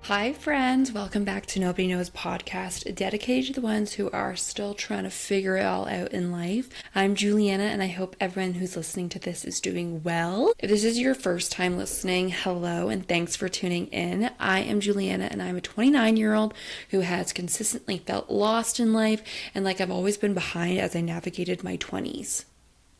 Hi friends, welcome back to Nobody Knows podcast, dedicated to the ones who are still trying to figure it all out in life. I'm Juliana and I hope everyone who's listening to this is doing well. If this is your first time listening, hello and thanks for tuning in. I am Juliana and I'm a 29-year-old who has consistently felt lost in life and like I've always been behind as I navigated my 20s.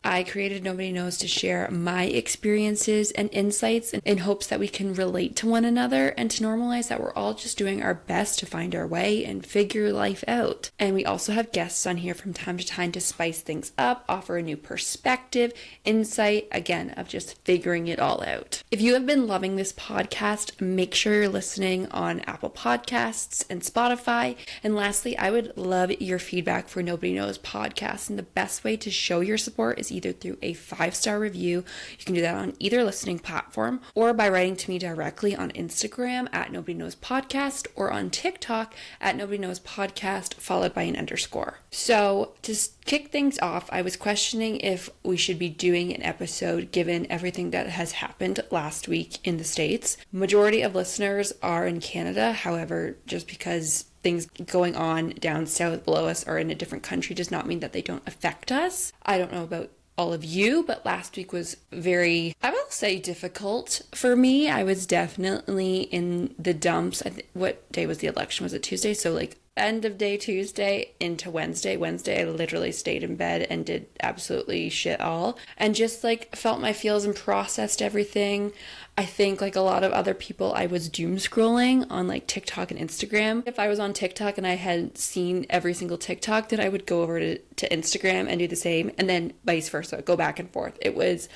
I created Nobody Knows to share my experiences and insights in hopes that we can relate to one another and to normalize that we're all just doing our best to find our way and figure life out. And we also have guests on here from time to time to spice things up, offer a new perspective, insight, again, of just figuring it all out. If you have been loving this podcast, make sure you're listening on Apple Podcasts and Spotify. And lastly, I would love your feedback for Nobody Knows podcast. And the best way to show your support is either through a 5-star review. You can do that on either listening platform or by writing to me directly on Instagram at Nobody Knows Podcast or on TikTok at Nobody Knows Podcast followed by an underscore. So to kick things off, I was questioning if we should be doing an episode given everything that has happened last week in the States. Majority of listeners are in Canada. However, just because things going on down south below us are in a different country does not mean that they don't affect us. I don't know about all of you, but last week was very, I will say, difficult for me. I was definitely in the dumps. What day was the election? Was it Tuesday? So like end of day Tuesday into Wednesday. Wednesday, I literally stayed in bed and did absolutely shit all and just like felt my feels and processed everything. I think like a lot of other people, I was doom scrolling on like TikTok and Instagram. If I was on TikTok and I had seen every single TikTok, then I would go over to Instagram and do the same, and then vice versa, go back and forth. It was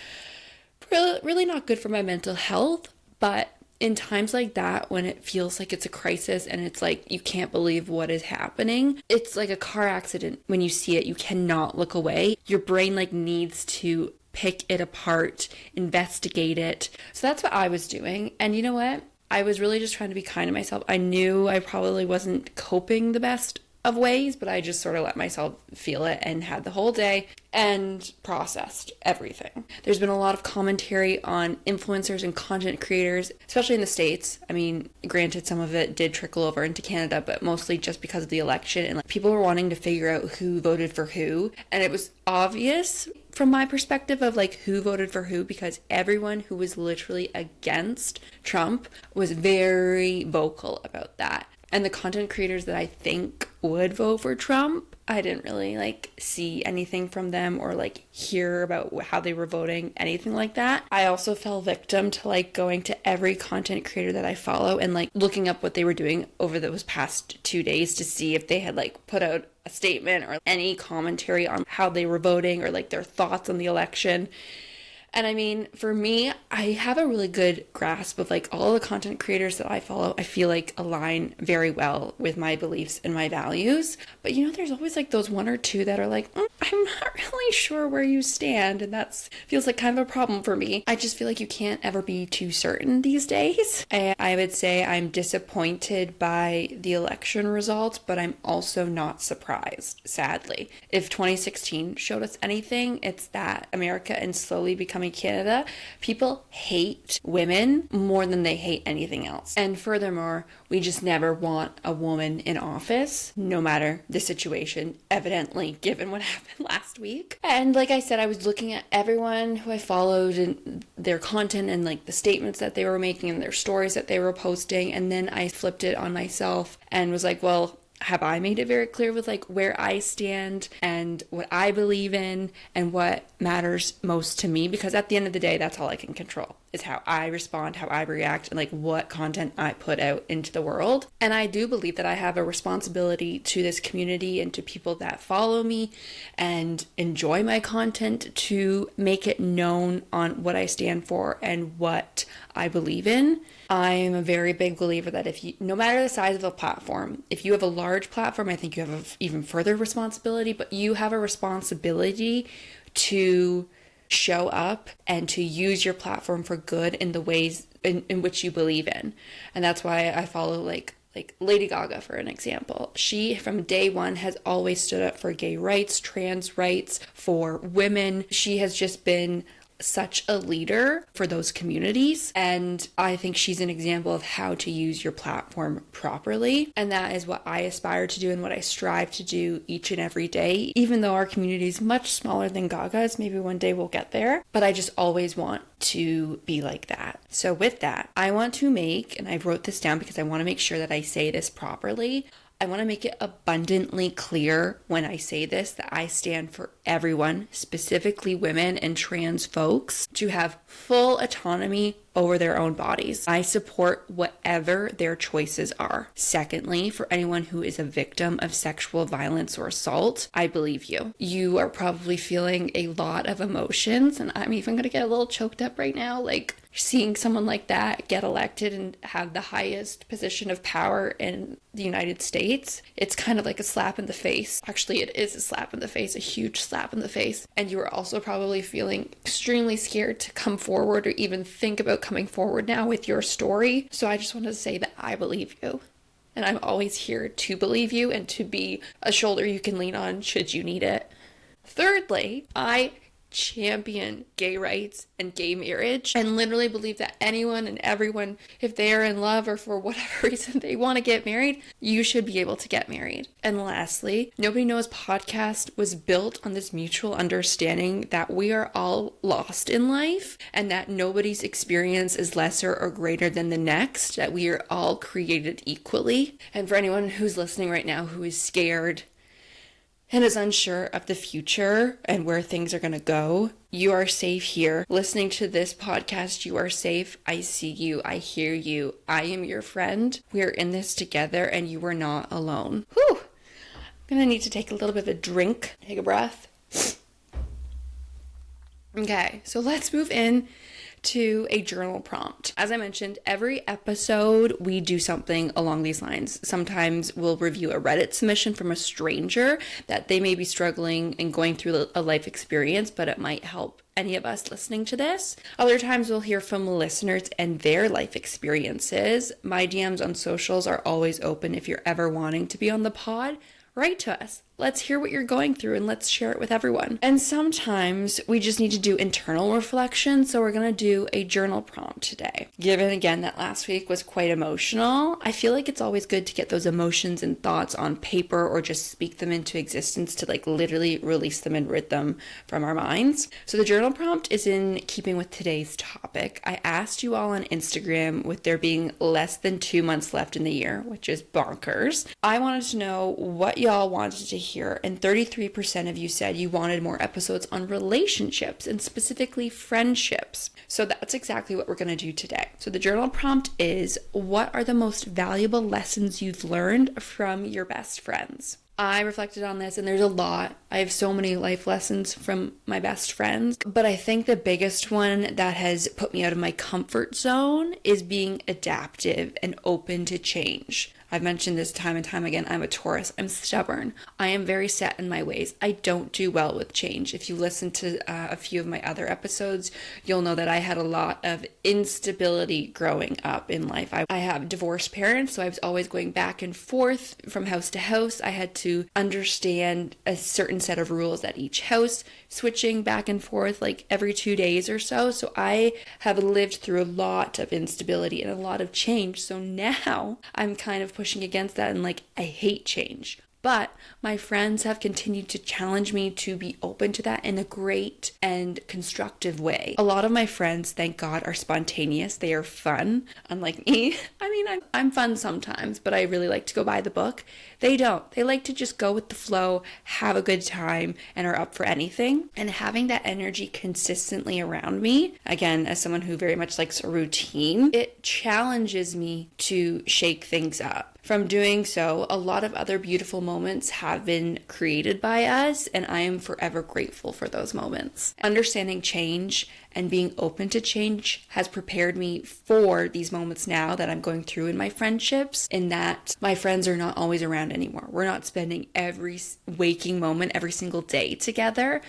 really not good for my mental health, but in times like that, when it feels like it's a crisis and it's like you can't believe what is happening, it's like a car accident. When you see it, you cannot look away. Your brain like needs to pick it apart, investigate it. So that's what I was doing. And you know what? I was really just trying to be kind to myself. I knew I probably wasn't coping the best of ways, but I just sort of let myself feel it and had the whole day and processed everything. There's been a lot of commentary on influencers and content creators, especially in the States. I mean, granted, some of it did trickle over into Canada, but mostly just because of the election and like people were wanting to figure out who voted for who. And it was obvious from my perspective of like who voted for who, because everyone who was literally against Trump was very vocal about that. And the content creators that I think would vote for Trump, I didn't really like see anything from them or like hear about how they were voting, anything like that. I also fell victim to like going to every content creator that I follow and like looking up what they were doing over those past 2 days to see if they had like put out a statement or any commentary on how they were voting or like their thoughts on the election. And I mean, for me, I have a really good grasp of like all the content creators that I follow. I feel like align very well with my beliefs and my values. But you know, there's always like those one or two that are like, I'm not really sure where you stand. And that's feels like kind of a problem for me. I just feel like you can't ever be too certain these days. And I would say I'm disappointed by the election results, but I'm also not surprised, sadly. If 2016 showed us anything, it's that America is slowly becoming Canada. People hate women more than they hate anything else. And furthermore, we just never want a woman in office, no matter the situation, evidently, given what happened last week. And like I said, I was looking at everyone who I followed and their content and like the statements that they were making and their stories that they were posting. And then I flipped it on myself and was like, well, have I made it very clear with like where I stand and what I believe in and what matters most to me? Because at the end of the day, that's all I can control, is how I respond, how I react, and like what content I put out into the world. And I do believe that I have a responsibility to this community and to people that follow me and enjoy my content to make it known on what I stand for and what I believe in. I'm a very big believer that if you, no matter the size of a platform, if you have a large platform, I think you have an even further responsibility, but you have a responsibility to show up and to use your platform for good in the ways in which you believe in. And that's why I follow like Lady Gaga, for an example. She, from day one, has always stood up for gay rights, trans rights, for women. She has just been such a leader for those communities. And I think she's an example of how to use your platform properly. And that is what I aspire to do and what I strive to do each and every day. Even though our community is much smaller than Gaga's, maybe one day we'll get there. But I just always want to be like that. So with that, I want to make, and I wrote this down because I want to make sure that I say this properly. I want to make it abundantly clear when I say this that I stand for everyone, specifically women and trans folks, to have full autonomy over their own bodies. I support whatever their choices are. Secondly, for anyone who is a victim of sexual violence or assault, I believe you. You are probably feeling a lot of emotions, and I'm even going to get a little choked up right now, like seeing someone like that get elected and have the highest position of power in the United States. It's kind of like a slap in the face. Actually, it is a slap in the face, a huge slap in the face. And you are also probably feeling extremely scared to come forward or even think about coming forward now with your story. So I just wanted to say that I believe you. And I'm always here to believe you and to be a shoulder you can lean on should you need it. Thirdly, I champion gay rights and gay marriage and literally believe that anyone and everyone, if they are in love or for whatever reason they want to get married, you should be able to get married. And lastly, Nobody Knows podcast was built on this mutual understanding that we are all lost in life and that nobody's experience is lesser or greater than the next, that we are all created equally. And for anyone who's listening right now who is scared and is unsure of the future and where things are going to go, you are safe here. Listening to this podcast, you are safe. I see you. I hear you. I am your friend. We are in this together and you are not alone. Whew. I'm going to need to take a little bit of a drink. Take a breath. Okay, so let's move in to a journal prompt. As I mentioned, every episode we do something along these lines. Sometimes we'll review a Reddit submission from a stranger that they may be struggling and going through a life experience, but it might help any of us listening to this. Other times we'll hear from listeners and their life experiences. My DMs on socials are always open if you're ever wanting to be on the pod. Write to us. Let's hear what you're going through and let's share it with everyone. And sometimes we just need to do internal reflection, so we're going to do a journal prompt today. Given again that last week was quite emotional, I feel like it's always good to get those emotions and thoughts on paper or just speak them into existence to like literally release them and rid them from our minds. So the journal prompt is in keeping with today's topic. I asked you all on Instagram, with there being less than 2 months left in the year, which is bonkers. I wanted to know what y'all wanted to hear, and 33% of you said you wanted more episodes on relationships and specifically friendships. So that's exactly what we're going to do today. So the journal prompt is, what are the most valuable lessons you've learned from your best friends? I reflected on this and there's a lot. I have so many life lessons from my best friends, but I think the biggest one that has put me out of my comfort zone is being adaptive and open to change. I've mentioned this time and time again. I'm a Taurus. I'm stubborn. I am very set in my ways. I don't do well with change. If you listen to a few of my other episodes, you'll know that I had a lot of instability growing up in life. I have divorced parents, so I was always going back and forth from house to house. I had to understand a certain set of rules at each house, switching back and forth like every 2 days or so. So I have lived through a lot of instability and a lot of change. So now I'm kind of pushing against that and like, I hate change. But my friends have continued to challenge me to be open to that in a great and constructive way. A lot of my friends, thank God, are spontaneous. They are fun, unlike me. I mean, I'm fun sometimes, but I really like to go by the book. They don't. They like to just go with the flow, have a good time, and are up for anything. And having that energy consistently around me, again, as someone who very much likes a routine, it challenges me to shake things up. From doing so, a lot of other beautiful moments have been created by us, and I am forever grateful for those moments. Understanding change and being open to change has prepared me for these moments now that I'm going through in my friendships, in that my friends are not always around anymore. We're not spending every waking moment, every single day together.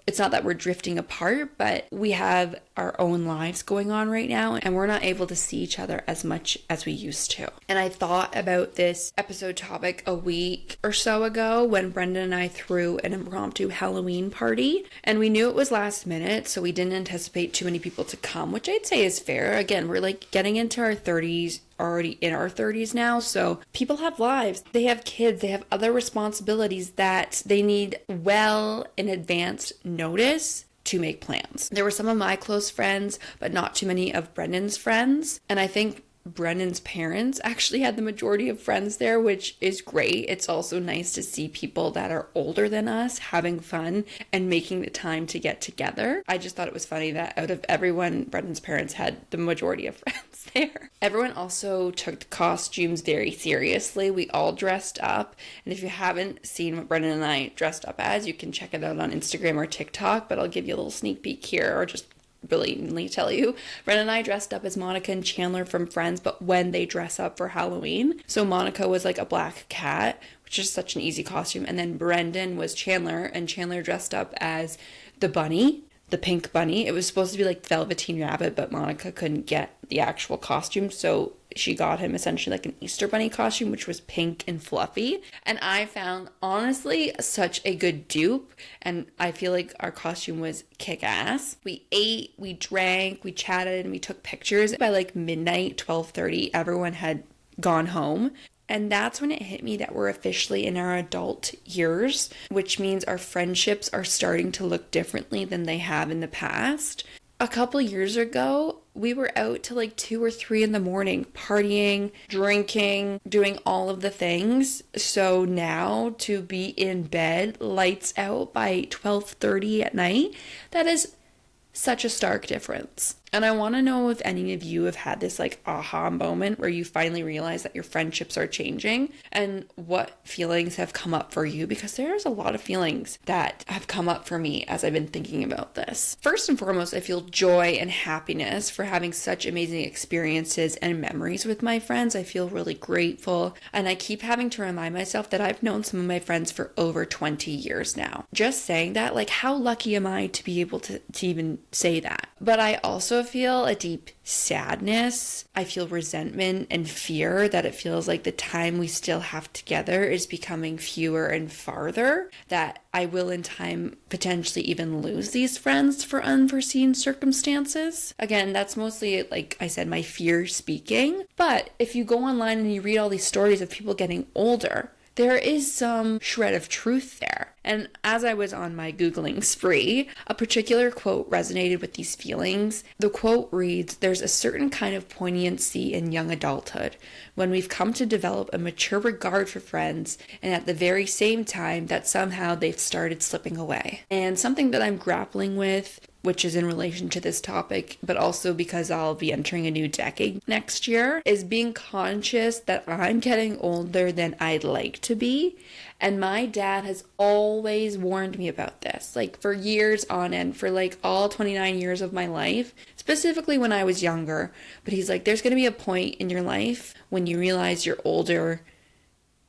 It's not that we're drifting apart, but we have our own lives going on right now, and we're not able to see each other as much as we used to. And I thought about this episode topic a week or so ago when Brendan and I threw an impromptu Halloween party, and we knew it was last minute, so we didn't anticipate too many people to come, which I'd say is fair. Again, we're like getting into our 30s, already in our 30s now, so people have lives, they have kids, they have other responsibilities that they need well in advance notice to make plans. There were some of my close friends, but not too many of Brendan's friends, and I think Brendan's parents actually had the majority of friends there, which is great. It's also nice to see people that are older than us having fun and making the time to get together. I just thought it was funny that out of everyone, Brendan's parents had the majority of friends there. Everyone also took the costumes very seriously. We all dressed up, and if you haven't seen what Brendan and I dressed up as, you can check it out on Instagram or TikTok, but I'll give you a little sneak peek here, or just blatantly tell you. Brendan and I dressed up as Monica and Chandler from Friends, but when they dress up for Halloween. So Monica was like a black cat, which is such an easy costume, and then Brendan was Chandler, and Chandler dressed up as the bunny, the pink bunny. It was supposed to be like Velveteen Rabbit, but Monica couldn't get the actual costume, so she got him essentially like an Easter bunny costume, which was pink and fluffy. And I found, honestly, such a good dupe, and I feel like our costume was kick-ass. We ate, we drank, we chatted, and we took pictures. By like midnight, 12:30, everyone had gone home. And that's when it hit me that we're officially in our adult years, which means our friendships are starting to look differently than they have in the past. A couple years ago, we were out till like 2 or 3 in the morning, partying, drinking, doing all of the things. So now to be in bed, lights out by 12:30 at night, that is such a stark difference. And I want to know if any of you have had this like aha moment where you finally realize that your friendships are changing, and what feelings have come up for you, because there's a lot of feelings that have come up for me as I've been thinking about this. First and foremost, I feel joy and happiness for having such amazing experiences and memories with my friends. I feel really grateful, and I keep having to remind myself that I've known some of my friends for over 20 years now. Just saying that, like, how lucky am I to be able to even say that? But I also feel a deep sadness. I feel resentment and fear that it feels like the time we still have together is becoming fewer and farther, that I will in time potentially even lose these friends for unforeseen circumstances. Again, that's mostly, like I said, my fear speaking. But if you go online and you read all these stories of people getting older, there is some shred of truth there. And as I was on my Googling spree, a particular quote resonated with these feelings. The quote reads, "There's a certain kind of poignancy in young adulthood when we've come to develop a mature regard for friends, and at the very same time that somehow they've started slipping away." And something that I'm grappling with, which is in relation to this topic, but also because I'll be entering a new decade next year, is being conscious that I'm getting older than I'd like to be. And my dad has always warned me about this, like for years on end, for like all 29 years of my life, specifically when I was younger. But he's like, there's going to be a point in your life when you realize you're older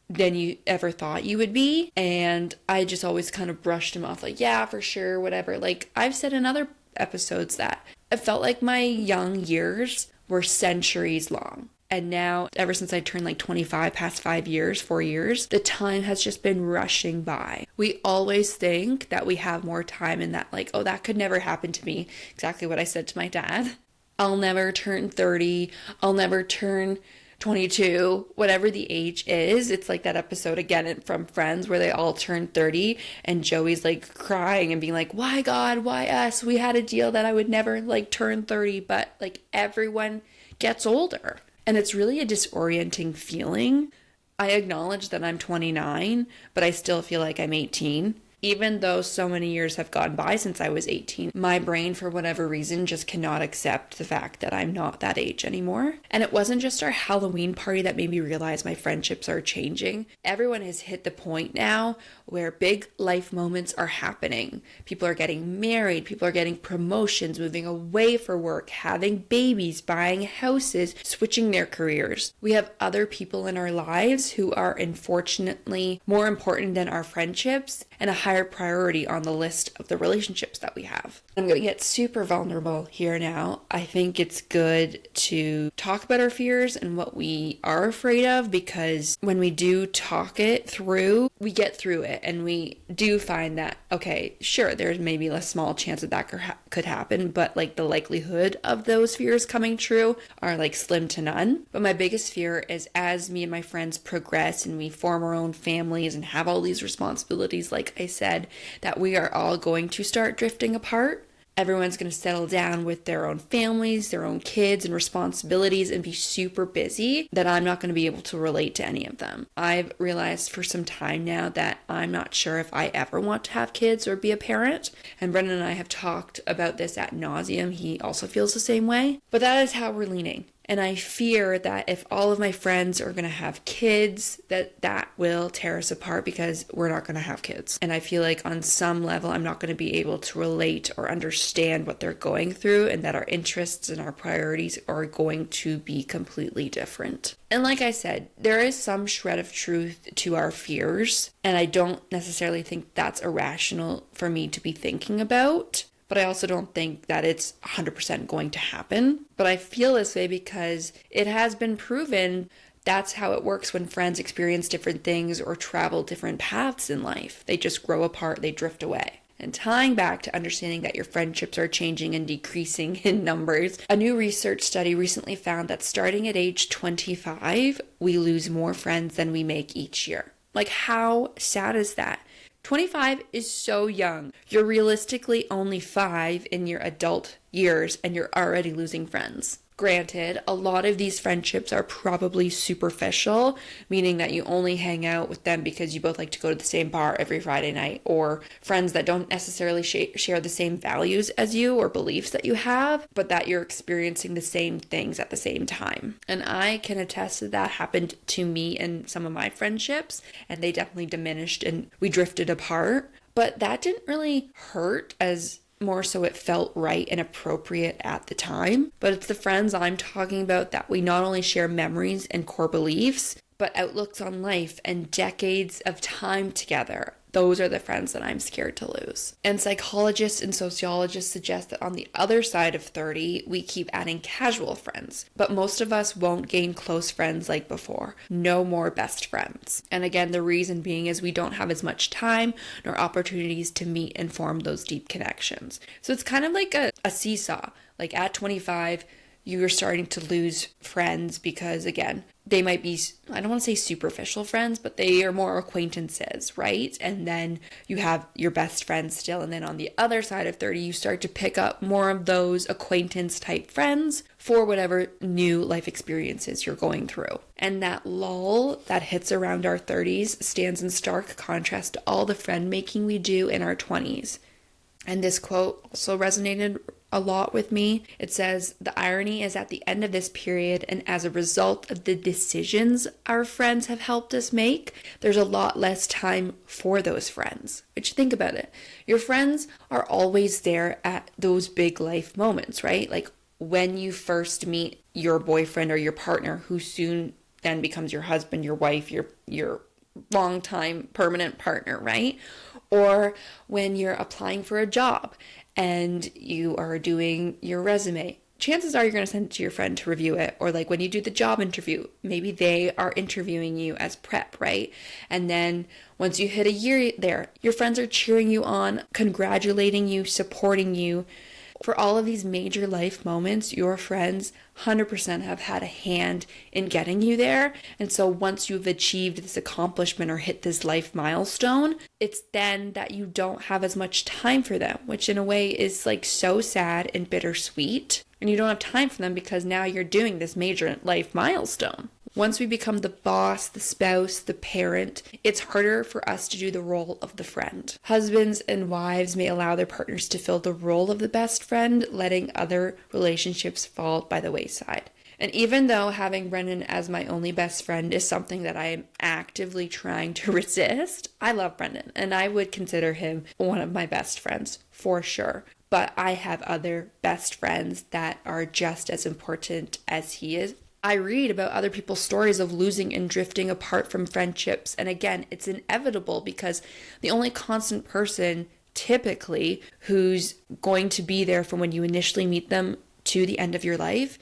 than you ever thought you would be. And I just always kind of brushed him off, like, yeah, for sure, whatever. Like I've said in other episodes that it felt like my young years were centuries long. And now, ever since I turned like 25, past 4 years, the time has just been rushing by. We always think that we have more time and that like, oh, that could never happen to me. Exactly what I said to my dad. I'll never turn 30. I'll never turn 22, whatever the age is. It's like that episode again from Friends where they all turn 30 and Joey's like crying and being like, why God, why us? We had a deal that I would never like turn 30, but like everyone gets older. And it's really a disorienting feeling. I acknowledge that I'm 29, but I still feel like I'm 18. Even though so many years have gone by since I was 18, my brain, for whatever reason, just cannot accept the fact that I'm not that age anymore. And it wasn't just our Halloween party that made me realize my friendships are changing. Everyone has hit the point now where big life moments are happening. People are getting married, people are getting promotions, moving away for work, having babies, buying houses, switching their careers. We have other people in our lives who are unfortunately more important than our friendships, and a higher priority on the list of the relationships that we have. I'm going to get super vulnerable here now. I think it's good to talk about our fears and what we are afraid of, because when we do talk it through, we get through it, and we do find that, okay, sure, there's maybe a small chance that could happen, but like the likelihood of those fears coming true are like slim to none. But my biggest fear is, as me and my friends progress and we form our own families and have all these responsibilities, like I said, that we are all going to start drifting apart. Everyone's going to settle down with their own families, their own kids and responsibilities, and be super busy, that I'm not going to be able to relate to any of them. I've realized for some time now that I'm not sure if I ever want to have kids or be a parent. And Brendan and I have talked about this ad nauseum. He also feels the same way. But that is how we're leaning. And I fear that if all of my friends are going to have kids, that will tear us apart, because we're not going to have kids. And I feel like on some level, I'm not going to be able to relate or understand what they're going through, and that our interests and our priorities are going to be completely different. And like I said, there is some shred of truth to our fears, and I don't necessarily think that's irrational for me to be thinking about. But I also don't think that it's 100% going to happen. But I feel this way because it has been proven that's how it works when friends experience different things or travel different paths in life. They just grow apart, they drift away. And tying back to understanding that your friendships are changing and decreasing in numbers, a new research study recently found that starting at age 25, we lose more friends than we make each year. Like, how sad is that? 25 is so young. You're realistically only 5 in your adult years, and you're already losing friends. Granted, a lot of these friendships are probably superficial, meaning that you only hang out with them because you both like to go to the same bar every Friday night, or friends that don't necessarily share the same values as you or beliefs that you have, but that you're experiencing the same things at the same time. And I can attest that happened to me in some of my friendships, and they definitely diminished and we drifted apart. But that didn't really hurt, as more so it felt right and appropriate at the time. But it's the friends I'm talking about that we not only share memories and core beliefs, but outlooks on life and decades of time together. Those are the friends that I'm scared to lose. And psychologists and sociologists suggest that on the other side of 30, we keep adding casual friends. But most of us won't gain close friends like before. No more best friends. And again, the reason being is we don't have as much time nor opportunities to meet and form those deep connections. So it's kind of like a seesaw. Like at 25, you're starting to lose friends because, again, they might be, I don't want to say superficial friends, but they are more acquaintances, right? And then you have your best friends still. And then on the other side of 30, you start to pick up more of those acquaintance type friends for whatever new life experiences you're going through. And that lull that hits around our 30s stands in stark contrast to all the friend making we do in our 20s. And this quote also resonated a lot with me. It says, "The irony is at the end of this period, and as a result of the decisions our friends have helped us make, there's a lot less time for those friends." Which, think about it. Your friends are always there at those big life moments, right? Like when you first meet your boyfriend or your partner, who soon then becomes your husband, your wife, your longtime permanent partner, right? Or when you're applying for a job and you are doing your resume, chances are you're going to send it to your friend to review it. Or like when you do the job interview, maybe they are interviewing you as prep, right? And then once you hit a year there, your friends are cheering you on, congratulating you, supporting you. For all of these major life moments, your friends 100% have had a hand in getting you there. And so once you've achieved this accomplishment or hit this life milestone, it's then that you don't have as much time for them, which in a way is like so sad and bittersweet. And you don't have time for them because now you're doing this major life milestone. Once we become the boss, the spouse, the parent, it's harder for us to do the role of the friend. Husbands and wives may allow their partners to fill the role of the best friend, letting other relationships fall by the wayside. And even though having Brendan as my only best friend is something that I am actively trying to resist, I love Brendan and I would consider him one of my best friends for sure. But I have other best friends that are just as important as he is. I read about other people's stories of losing and drifting apart from friendships. And again, it's inevitable because the only constant person typically who's going to be there from when you initially meet them to the end of your life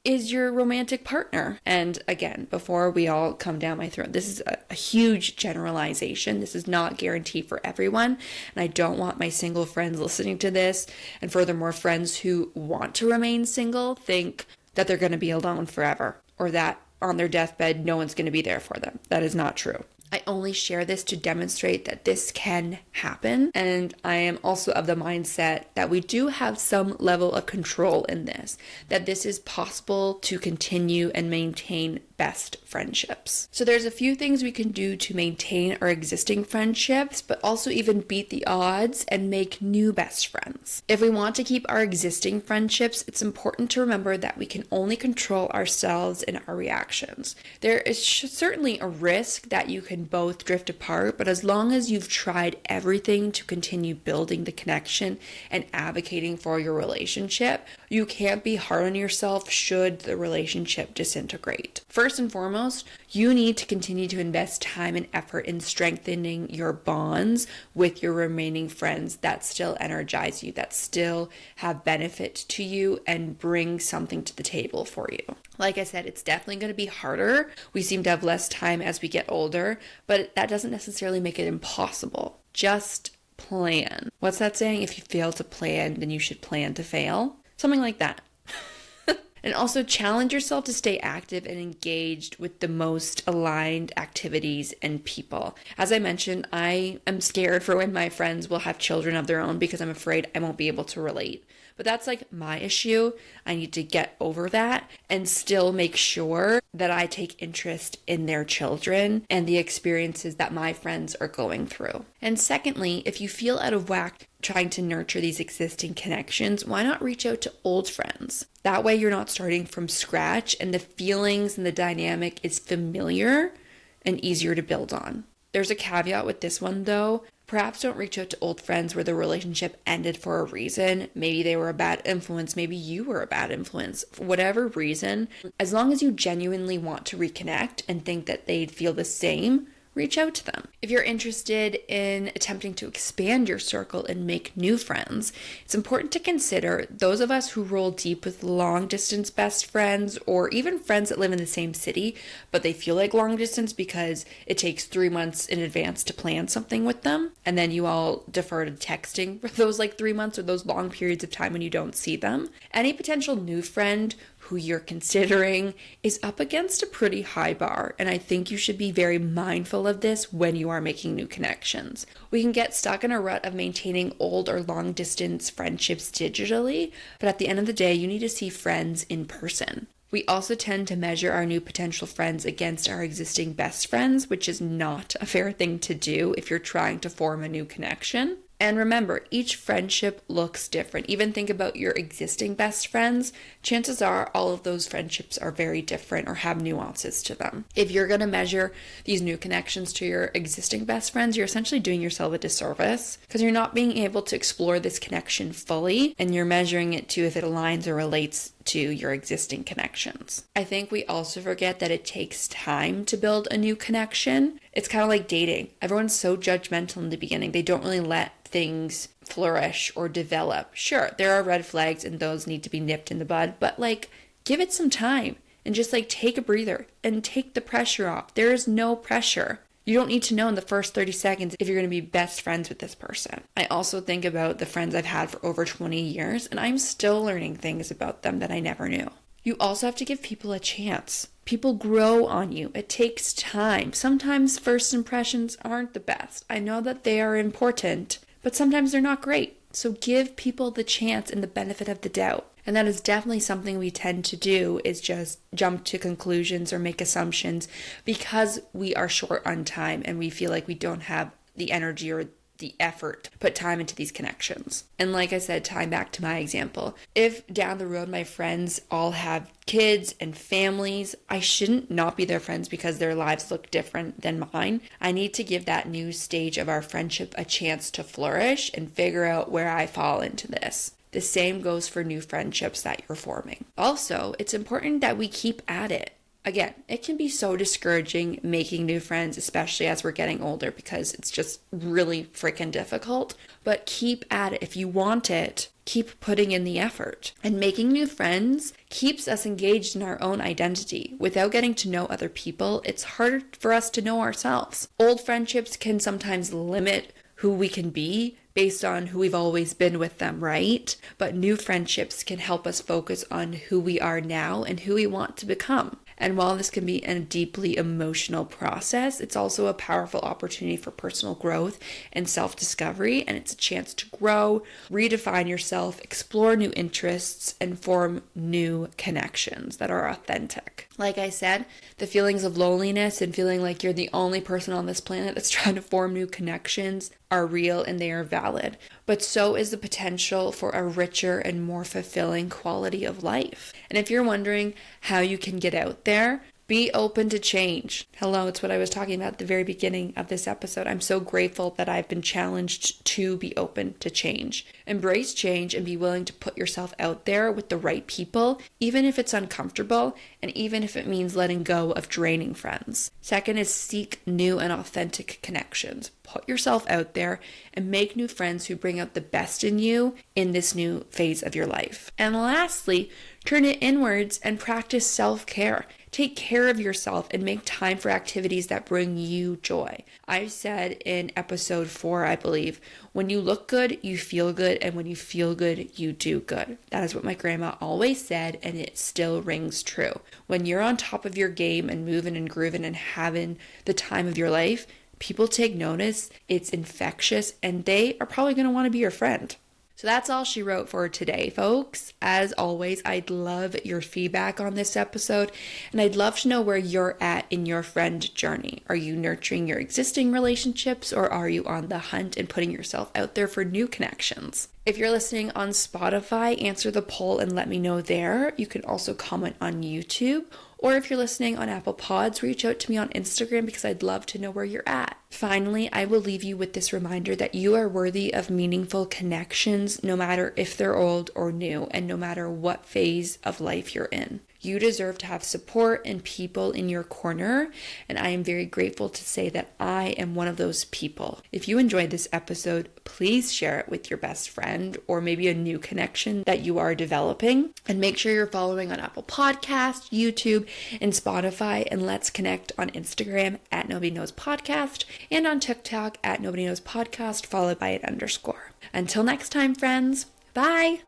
is your romantic partner. And again, before we all come down my throat, this is a huge generalization. This is not guaranteed for everyone. And I don't want my single friends listening to this, and furthermore, friends who want to remain single, think that they're going to be alone forever, or that on their deathbed, no one's going to be there for them. That is not true. I only share this to demonstrate that this can happen. And I am also of the mindset that we do have some level of control in this, that this is possible to continue and maintain best friendships. So there's a few things we can do to maintain our existing friendships, but also even beat the odds and make new best friends. If we want to keep our existing friendships, it's important to remember that we can only control ourselves and our reactions. There is certainly a risk that you can both drift apart, but as long as you've tried everything to continue building the connection and advocating for your relationship, you can't be hard on yourself should the relationship disintegrate. First and foremost, you need to continue to invest time and effort in strengthening your bonds with your remaining friends that still energize you, that still have benefit to you and bring something to the table for you. Like I said, it's definitely going to be harder. We seem to have less time as we get older, but that doesn't necessarily make it impossible. Just plan. What's that saying? If you fail to plan, then you should plan to fail. Something like that. And also challenge yourself to stay active and engaged with the most aligned activities and people. As I mentioned, I am scared for when my friends will have children of their own because I'm afraid I won't be able to relate. But that's like my issue. I need to get over that and still make sure that I take interest in their children and the experiences that my friends are going through. And secondly, if you feel out of whack trying to nurture these existing connections, why not reach out to old friends? That way you're not starting from scratch and the feelings and the dynamic is familiar and easier to build on. There's a caveat with this one though. Perhaps don't reach out to old friends where the relationship ended for a reason. Maybe they were a bad influence. Maybe you were a bad influence. For whatever reason, as long as you genuinely want to reconnect and think that they'd feel the same, reach out to them. If you're interested in attempting to expand your circle and make new friends, it's important to consider those of us who roll deep with long distance best friends or even friends that live in the same city, but they feel like long distance because it takes 3 months in advance to plan something with them. And then you all defer to texting for those 3 months or those long periods of time when you don't see them. Any potential new friend who you're considering is up against a pretty high bar, and I think you should be very mindful of this when you are making new connections. We can get stuck in a rut of maintaining old or long distance friendships digitally, but at the end of the day, you need to see friends in person. We also tend to measure our new potential friends against our existing best friends, which is not a fair thing to do if you're trying to form a new connection. And remember, each friendship looks different. Even think about your existing best friends. Chances are all of those friendships are very different or have nuances to them. If you're going to measure these new connections to your existing best friends, you're essentially doing yourself a disservice because you're not being able to explore this connection fully and you're measuring it to if it aligns or relates to your existing connections. I think we also forget that it takes time to build a new connection. It's kind of like dating. Everyone's so judgmental in the beginning. They don't really let things flourish or develop. Sure, there are red flags and those need to be nipped in the bud, but give it some time and just take a breather and take the pressure off. There is no pressure. You don't need to know in the first 30 seconds if you're going to be best friends with this person. I also think about the friends I've had for over 20 years, and I'm still learning things about them that I never knew. You also have to give people a chance. People grow on you. It takes time. Sometimes first impressions aren't the best. I know that they are important, but sometimes they're not great. So give people the chance and the benefit of the doubt. And that is definitely something we tend to do, is just jump to conclusions or make assumptions because we are short on time and we feel like we don't have the energy or the effort to put time into these connections. And like I said, tying back to my example, if down the road my friends all have kids and families, I shouldn't not be their friends because their lives look different than mine. I need to give that new stage of our friendship a chance to flourish and figure out where I fall into this. The same goes for new friendships that you're forming. Also, it's important that we keep at it. Again, it can be so discouraging making new friends, especially as we're getting older, because it's just really freaking difficult. But keep at it. If you want it, keep putting in the effort. And making new friends keeps us engaged in our own identity. Without getting to know other people, it's harder for us to know ourselves. Old friendships can sometimes limit who we can be based on who we've always been with them, right? But new friendships can help us focus on who we are now and who we want to become. And while this can be a deeply emotional process, it's also a powerful opportunity for personal growth and self-discovery. And it's a chance to grow, redefine yourself, explore new interests, and form new connections that are authentic. Like I said, the feelings of loneliness and feeling like you're the only person on this planet that's trying to form new connections are real and they are valid. But so is the potential for a richer and more fulfilling quality of life. And if you're wondering how you can get out there, be open to change. Hello, it's what I was talking about at the very beginning of this episode. I'm so grateful that I've been challenged to be open to change. Embrace change and be willing to put yourself out there with the right people, even if it's uncomfortable and even if it means letting go of draining friends. Second is seek new and authentic connections. Put yourself out there and make new friends who bring out the best in you in this new phase of your life. And lastly, turn it inwards and practice self-care. Take care of yourself and make time for activities that bring you joy. I said in episode 4, I believe, when you look good, you feel good, and when you feel good, you do good. That is what my grandma always said, and it still rings true. When you're on top of your game and moving and grooving and having the time of your life, people take notice, it's infectious, and they are probably going to want to be your friend. So that's all she wrote for today, folks. As always, I'd love your feedback on this episode, and I'd love to know where you're at in your friend journey. Are you nurturing your existing relationships, or are you on the hunt and putting yourself out there for new connections? If you're listening on Spotify, answer the poll and let me know there. You can also comment on YouTube. Or if you're listening on Apple Pods, reach out to me on Instagram because I'd love to know where you're at. Finally, I will leave you with this reminder that you are worthy of meaningful connections, no matter if they're old or new, and no matter what phase of life you're in. You deserve to have support and people in your corner, and I am very grateful to say that I am one of those people. If you enjoyed this episode, please share it with your best friend or maybe a new connection that you are developing. And make sure you're following on Apple Podcasts, YouTube, and Spotify. And let's connect on Instagram at Nobody Knows Podcast and on TikTok at Nobody Knows Podcast, followed by an _. Until next time, friends. Bye.